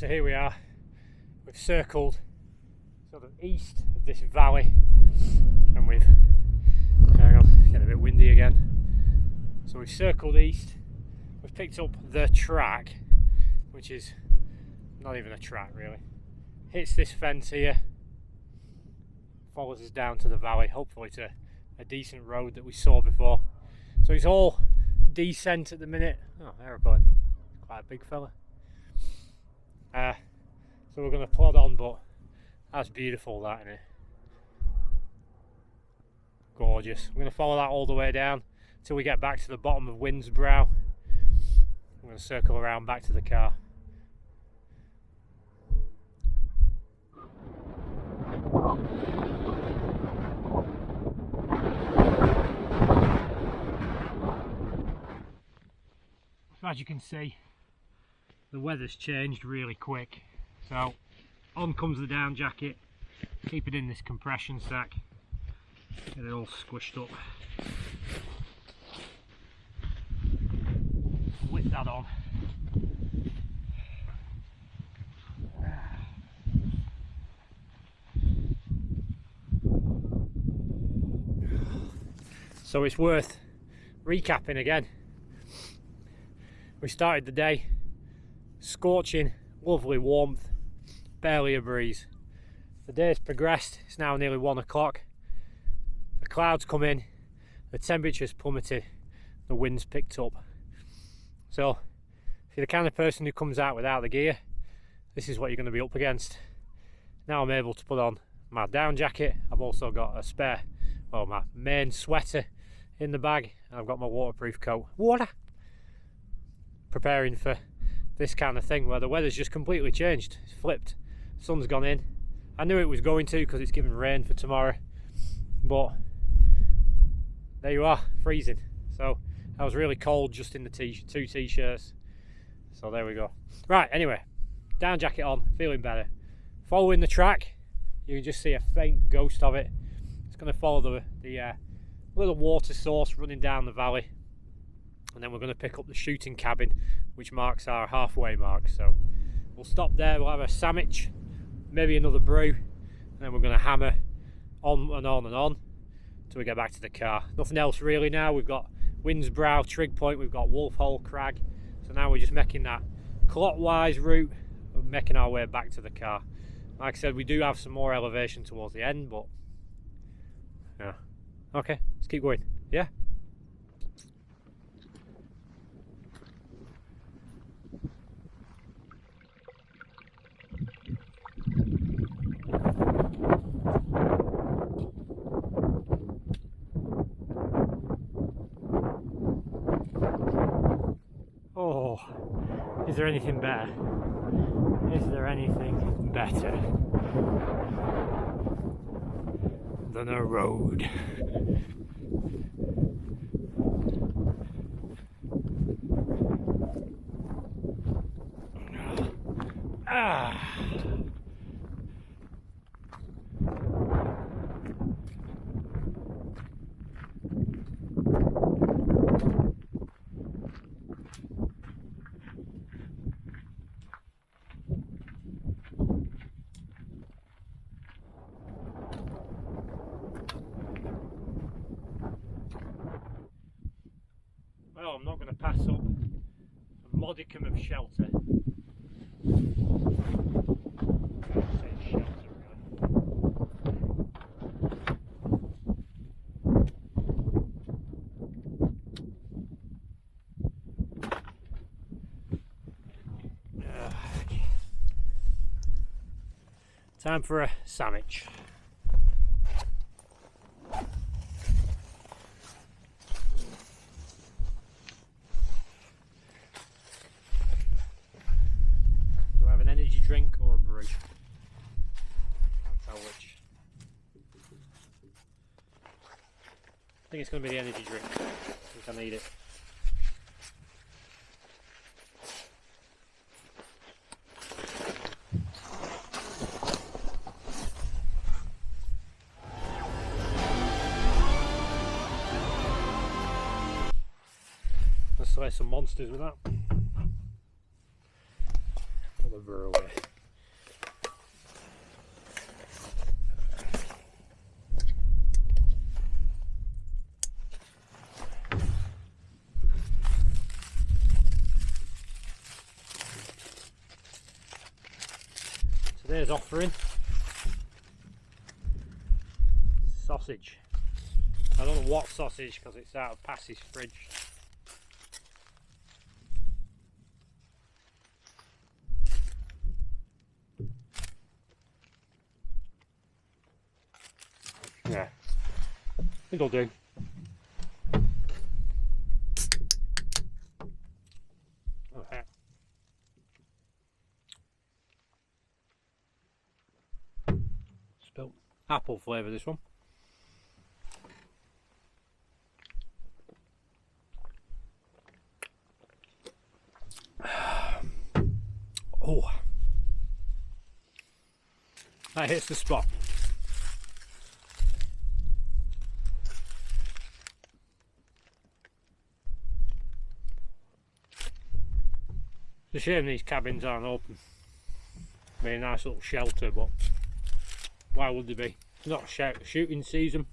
so here we are. We've circled sort of east of this valley, and we've, hang on, it's getting a bit windy again. So we've circled east, we've picked up the track, which is not even a track really. Hits this fence here, follows us down to the valley, hopefully to a decent road that we saw before. So it's all descent at the minute. Oh, aeroplane, quite a big fella. So we're going to plod on, but that's beautiful, that, isn't it? Gorgeous. We're going to follow that all the way down till we get back to the bottom of Wind's Brow. I'm going to circle around back to the car. So as you can see, the weather's changed really quick. So on comes the down jacket, keep it in this compression sack, get it all squished up. Whip that on. So it's worth recapping again. We started the day scorching, lovely warmth, barely a breeze. The day's progressed, it's now nearly 1 o'clock. The clouds come in, the temperature's plummeted, the wind's picked up. So if you're the kind of person who comes out without the gear, this is what you're going to be up against. Now I'm able to put on my down jacket. I've also got a spare, well, my main sweater in the bag, and I've got my waterproof coat. Water! Preparing for this kind of thing where the weather's just completely changed. It's flipped. Sun's gone in. I knew it was going to because it's given rain for tomorrow, but there you are, freezing. So I was really cold just in the two t-shirts. So there we go. Right, anyway, down jacket on, feeling better. Following the track, you can just see a faint ghost of it. It's going to follow the little water source running down the valley, and then we're going to pick up the shooting cabin, which marks our halfway mark. So we'll stop there, we'll have a sandwich, maybe another brew, and then we're going to hammer on and on and on till we get back to the car. Nothing else really now. We've got Wind's Brow, Trig Point, we've got Wolfhole, Crag. So now we're just making that clockwise route of making our way back to the car. Like I said, we do have some more elevation towards the end, but yeah. Okay, let's keep going. Yeah? Oh, is there anything better? Is there anything better than a road? Well, I'm not going to pass up a modicum of shelter. Time for a sandwich. Do I have an energy drink or a brew? Can't tell which. I think it's going to be the energy drink. I think I need it. Let's slay some monsters with that. Put the brew away. today's offering. Sausage. I don't know what sausage because it's out of Passy's fridge. Yeah, it'll do. Okay. Spilt apple flavour, this one. Oh, that hits the spot. It's a shame these cabins aren't open. Be a nice little shelter, but why would they be? It's not shooting season,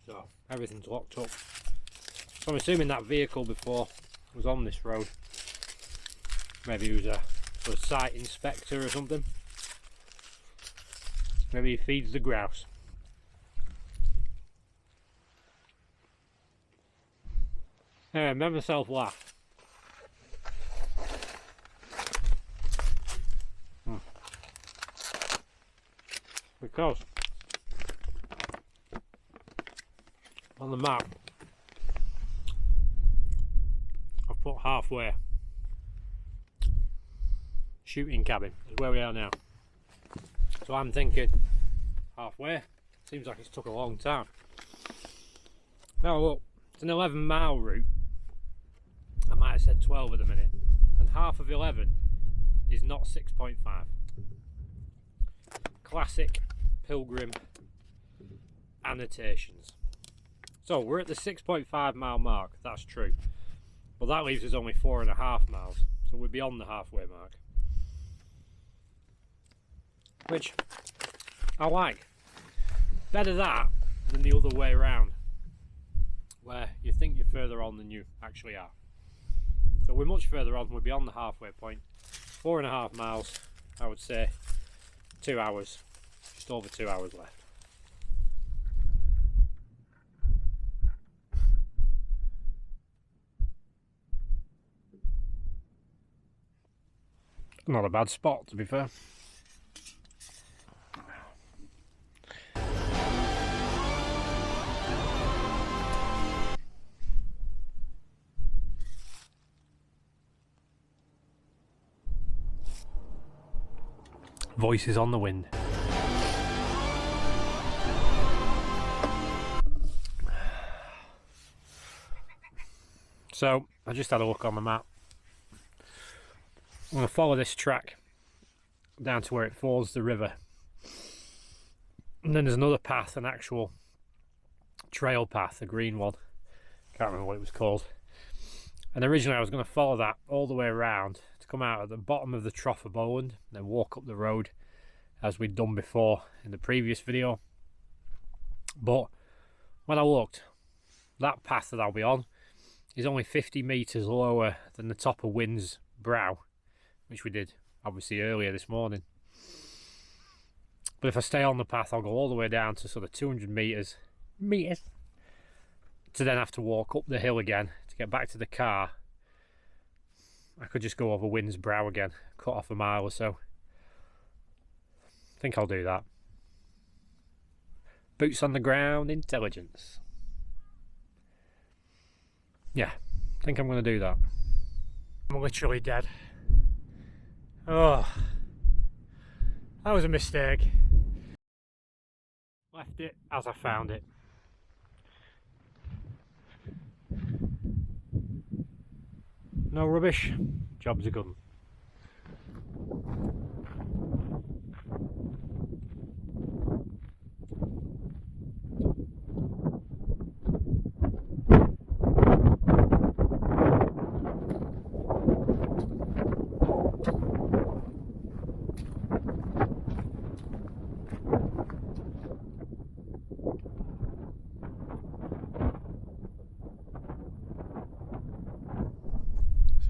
so everything's locked up. So I'm assuming that vehicle before was on this road. Maybe he was a sort of site inspector or something. Maybe he feeds the grouse. Anyway, made myself laugh. Because on the map I've put halfway. Shooting cabin is where we are now. So I'm thinking halfway. Seems like it's took a long time. Now look, it's an 11-mile route. I might have said 12 at the minute. And half of 11 is not 6.5. Classic pilgrim annotations. So we're at the 6.5 mile mark, that's true. But that leaves us only 4.5 miles. So we're beyond the halfway mark. Which I like. Better that than the other way around, where you think you're further on than you actually are. So we're much further on, we're beyond the halfway point. 4.5 miles, I would say 2 hours, just over 2 hours left. Not a bad spot, to be fair. Voices on the wind. So I just had a look on the map. I'm going to follow this track down to where it fords the river, and then there's another path, an actual trail path, a green one. Can't remember what it was called. And originally I was going to follow that all the way around to come out at the bottom of the Trough of Bowland, then walk up the road as we'd done before in the previous video. But when I looked, that path that I'll be on is only 50 metres lower than the top of Wynn's brow, which we did obviously earlier this morning. But if I stay on the path, I'll go all the way down to sort of 200 metres to then have to walk up the hill again to get back to the car. I could just go over Wynn's brow again, cut off a mile or so. I think I'll do that. Boots on the ground intelligence. Yeah, I think I'm going to do that. I'm literally dead. Oh, that was a mistake. Left it as I found it. No rubbish, job's a good one.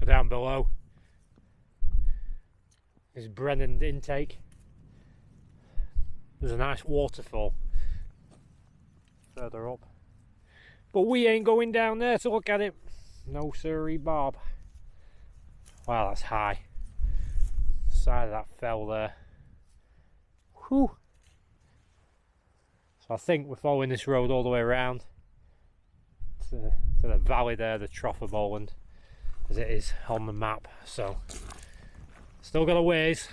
Down below This Brennan intake. There's a nice waterfall further up. But we ain't going down there to look at it. No sirree, Bob. Wow, that's high. The side of that fell there. Whew. So I think we're following this road all the way around to the valley there, the Trough of Bowland, as it is on the map. So still got a ways.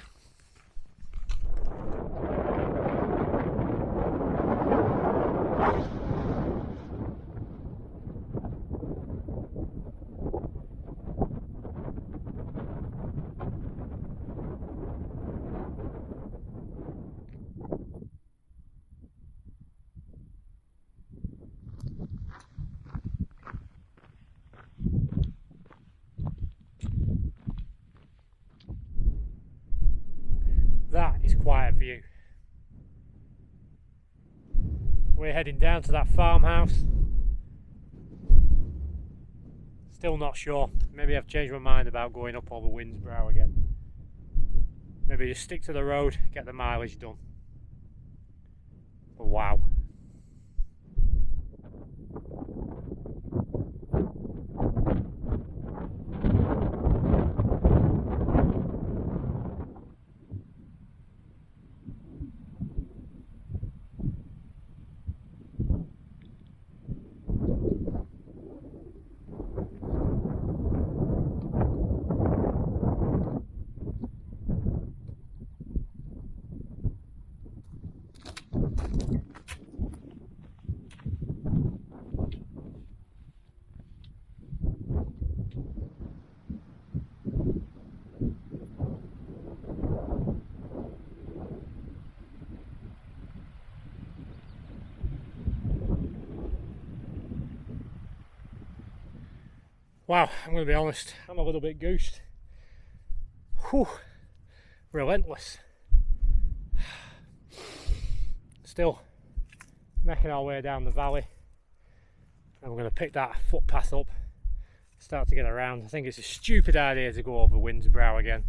That is quite a view. We're heading down to that farmhouse. Still not sure. Maybe I've changed my mind about going up over Wind's Brow again. Maybe just stick to the road, get the mileage done. But wow. Wow, I'm going to be honest, I'm a little bit goosed. Whew, relentless. Still making our way down the valley. And we're going to pick that footpath up, start to get around. I think it's a stupid idea to go over Wind's Brow again,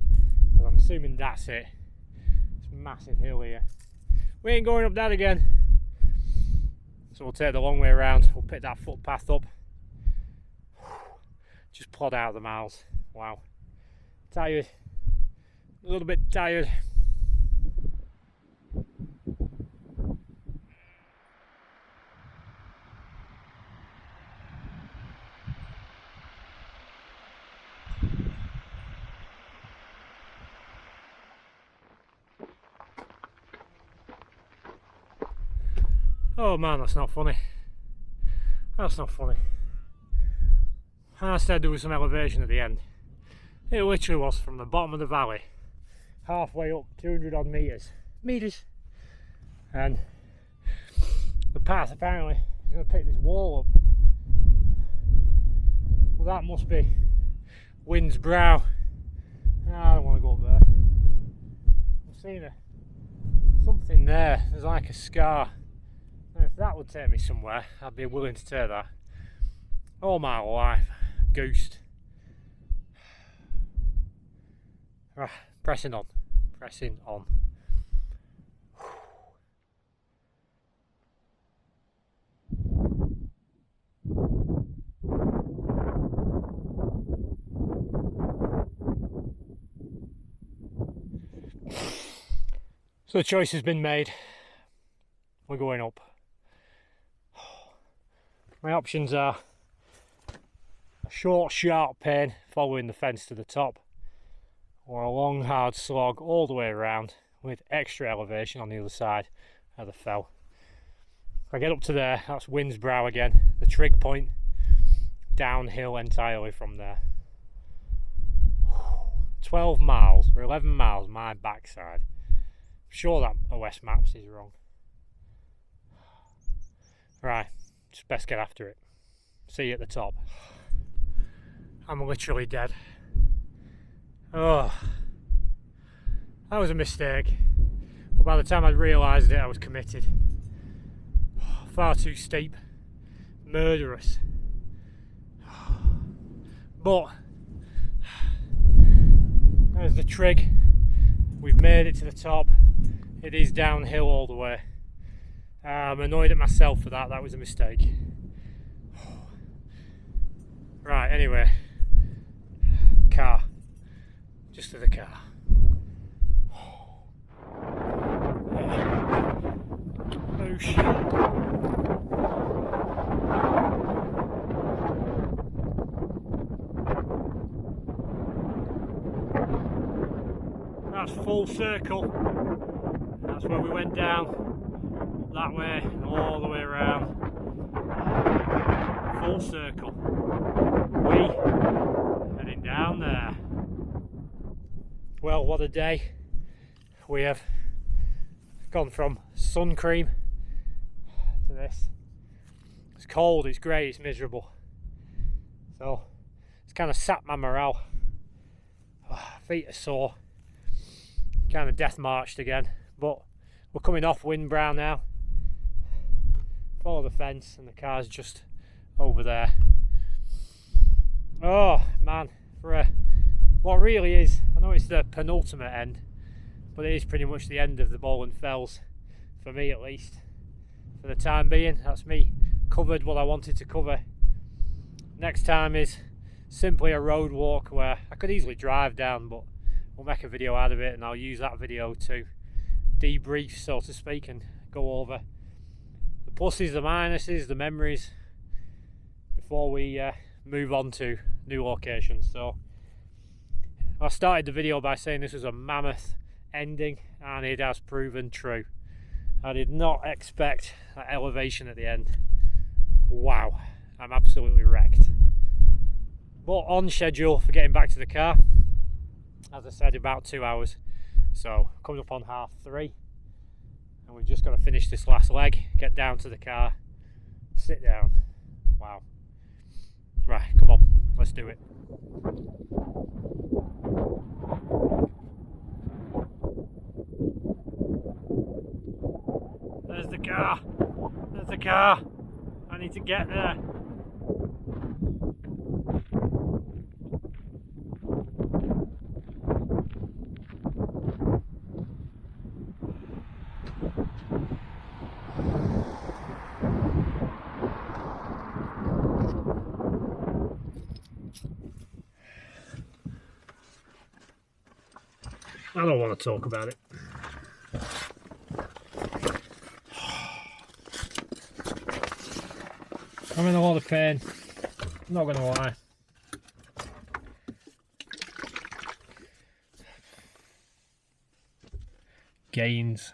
because I'm assuming that's it. It's a massive hill here. We ain't going up that again. So we'll take the long way around, we'll pick that footpath up. Just plod out the miles. Wow. Tired. A little bit tired. Oh man, that's not funny. That's not funny. And I said there was some elevation at the end. It literally was from the bottom of the valley, halfway up, 200 odd metres. And the path apparently is going to pick this wall up. Well, that must be Wind's Brow. I don't want to go up there. I've seen something there, there's like a scar. And if that would take me somewhere, I'd be willing to take that. All my life. Goosed. Right, pressing on. So the choice has been made. We're going up. My options are a short, sharp pain following the fence to the top, or a long, hard slog all the way around with extra elevation on the other side of the fell. If I get up to there, that's Wind's Brow again, the trig point, downhill entirely from there. 12 miles or 11 miles my backside. I'm sure that OS Maps is wrong. Right, just best get after it. See you at the top. I'm literally dead. Oh, that was a mistake. But by the time I realised it, I was committed. Far too steep, murderous. But there's the trig, we've made it to the top. It is downhill all the way. I'm annoyed at myself for that. That was a mistake. Right, anyway, car, just to the car. Oh shit. That's full circle. That's where we went down, that way and all the way around. Full circle. We heading down there. Well, what a day. We have gone from sun cream to this. It's cold, it's grey, it's miserable. So it's kind of sapped my morale. Feet are sore. Kind of death marched again, but we're coming off Windbrow now. Follow the fence and the car's just over there. Oh man, for what really is, I know it's the penultimate end, but it is pretty much the end of the Bowland Fells, for me at least. For the time being, that's me covered what I wanted to cover. Next time is simply a road walk where I could easily drive down, but we'll make a video out of it and I'll use that video to debrief, so to speak, and go over the pluses, the minuses, the memories before we move on to new locations. So I started the video by saying this was a mammoth ending, and it has proven true. I did not expect that elevation at the end. Wow, I'm absolutely wrecked. But on schedule for getting back to the car, as I said, about 2 hours. So coming up on 3:30, and we've just got to finish this last leg, get down to the car, sit down. Wow. Right, come on, let's do it. There's the car. There's the car. I need to get there. I don't want to talk about it. I'm in a lot of pain, I'm not going to lie. Gains.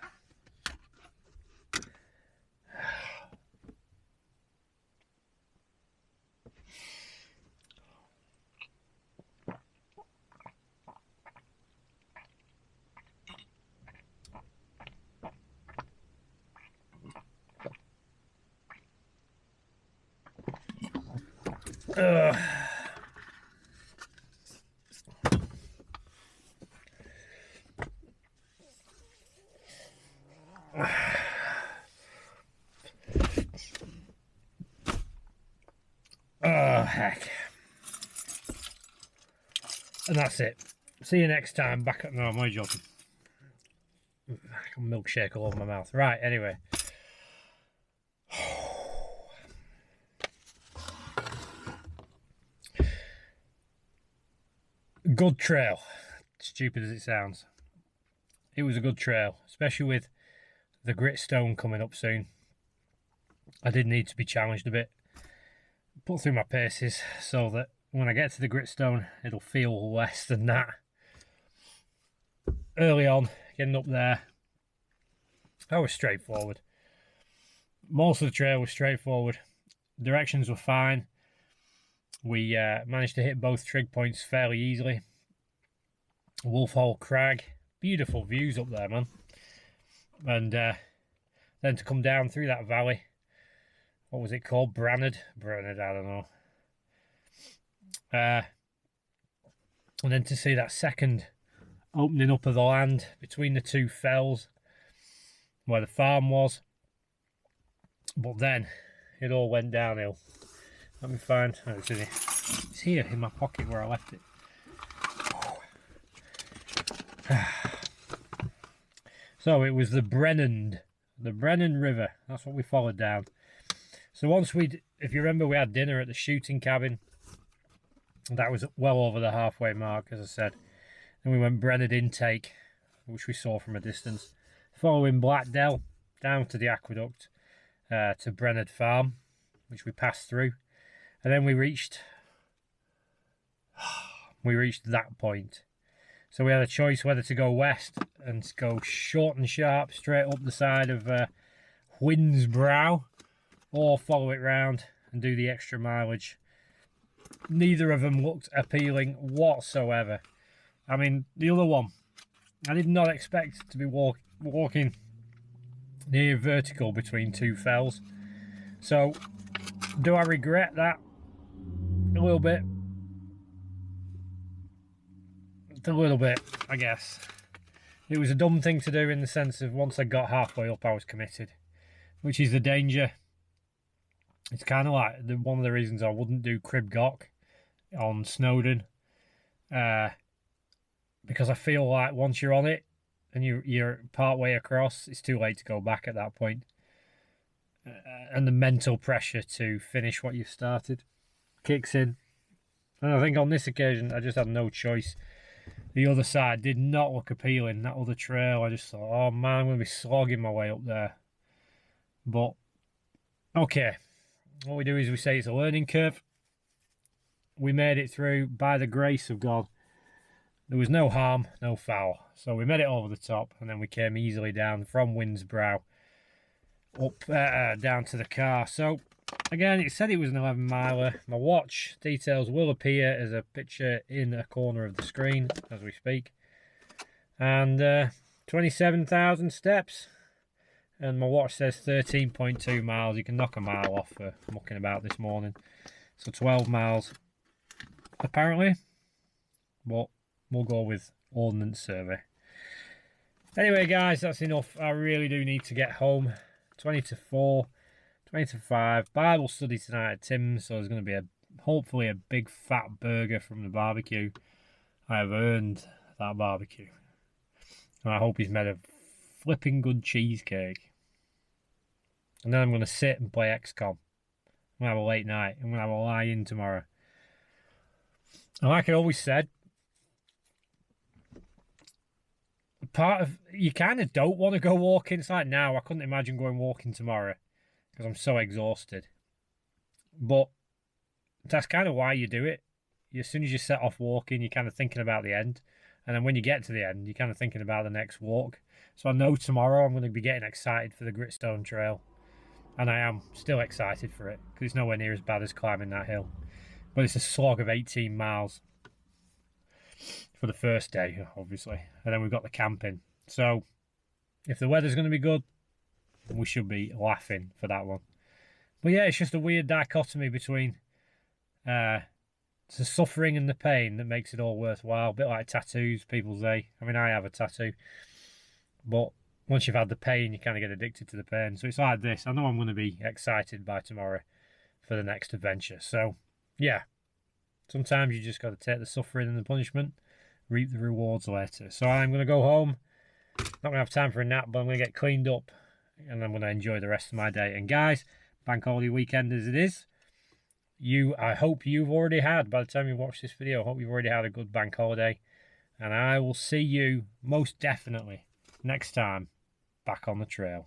Oh heck. And that's it. See you next time back at... No, I'm only joking. Milkshake all over my mouth. Right, anyway. Good trail. Stupid as it sounds. It was a good trail, especially with the gritstone coming up soon. I did need to be challenged a bit. Put through my paces so that when I get to the gritstone, it'll feel less than that. Early on, getting up there, that was straightforward. Most of the trail was straightforward. Directions were fine. We managed to hit both trig points fairly easily. Wolfhole, Crag, beautiful views up there, man. And then to come down through that valley, what was it called? Branard, I don't know. And then to see that second opening up of the land between the two fells where the farm was. But then it all went downhill. Let me find, oh, it's in here. It's here in my pocket where I left it. So it was the Brennan River. That's what we followed down. So once if you remember, we had dinner at the shooting cabin. That was well over the halfway mark, as I said. Then we went Brennan Intake, which we saw from a distance. Following Blackdell down to the aqueduct to Brennan Farm, which we passed through. And then we reached that point. So we had a choice whether to go west and go short and sharp straight up the side of Wynns Brow, or follow it round and do the extra mileage. Neither of them looked appealing whatsoever. I mean, the other one, I did not expect to be walking near vertical between two fells. So, do I regret that? A little bit. A little bit, I guess. It was a dumb thing to do in the sense of once I got halfway up, I was committed, which is the danger. It's kind of like one of the reasons I wouldn't do Cribgoch on Snowdon, because I feel like once you're on it and you're part way across, it's too late to go back at that point. And the mental pressure to finish what you've started kicks in. And I think on this occasion, I just had no choice. The other side did not look appealing, that other trail. I just thought, oh man, I'm going to be slogging my way up there. But, okay. What we do is we say it's a learning curve. We made it through by the grace of God. There was no harm, no foul. So we made it over the top, and then we came easily down from Wynns Brow up down to the car. So again, it said it was an 11 miler. My watch details will appear as a picture in a corner of the screen as we speak. And 27,000 steps. And my watch says 13.2 miles. You can knock a mile off for mucking about this morning. So 12 miles apparently. But we'll go with Ordnance Survey. Anyway guys, that's enough. I really do need to get home. 20 to 4, 20 to 5. Bible study tonight at Tim's. So there's going to be hopefully a big fat burger from the barbecue. I have earned that barbecue. And I hope he's made a flipping good cheesecake. And then I'm going to sit and play XCOM. I'm going to have a late night. I'm going to have a lie-in tomorrow. And like I always said, you kind of don't want to go walking. It's like now, I couldn't imagine going walking tomorrow because I'm so exhausted. But that's kind of why you do it. As soon as you set off walking, you're kind of thinking about the end. And then when you get to the end, you're kind of thinking about the next walk. So I know tomorrow I'm going to be getting excited for the Gritstone Trail. And I am still excited for it because it's nowhere near as bad as climbing that hill. But it's a slog of 18 miles for the first day, obviously. And then we've got the camping. So if the weather's going to be good, we should be laughing for that one. But yeah, it's just a weird dichotomy between the suffering and the pain that makes it all worthwhile. A bit like tattoos, people say. I mean, I have a tattoo. But once you've had the pain, you kind of get addicted to the pain. So it's like this. I know I'm going to be excited by tomorrow for the next adventure. So, yeah. Sometimes you just got to take the suffering and the punishment, reap the rewards later. So I'm going to go home. Not going to have time for a nap, but I'm going to get cleaned up. And I'm going to enjoy the rest of my day. And guys, bank holiday weekend as it is. I hope you've already had, by the time you watch this video, I hope you've already had a good bank holiday. And I will see you most definitely next time back on the trail.